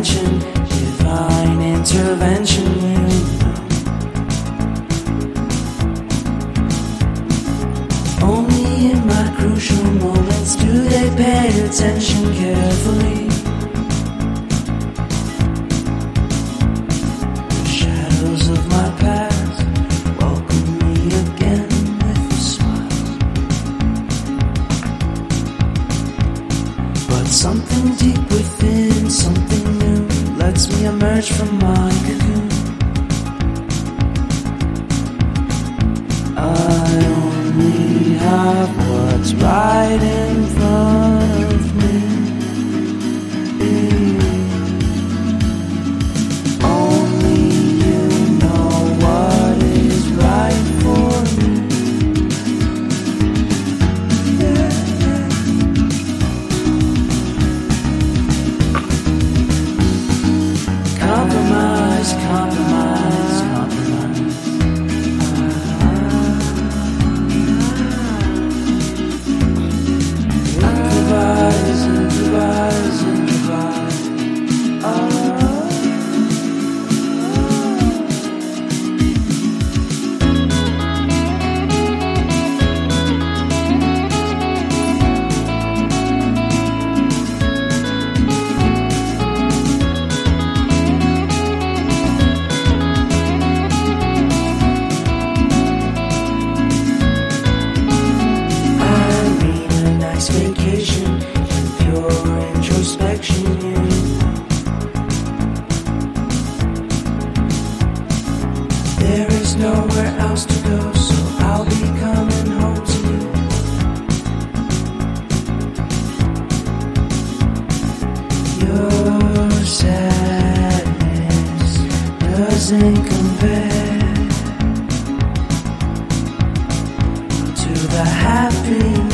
attention, divine intervention, you know. Only in my crucial moments do they pay attention carefully. The shadows of my past welcome me again with a smile. But something deep within, something new, lets me emerge from my cocoon. I only have what's right in front of me. Only you know what is right for me. Compromise, compromise, compromise. Improvise, improvise, improvise. Vacation and pure introspection, you know. There is nowhere else to go, so I'll be coming home to you. Your sadness doesn't compare to the happiness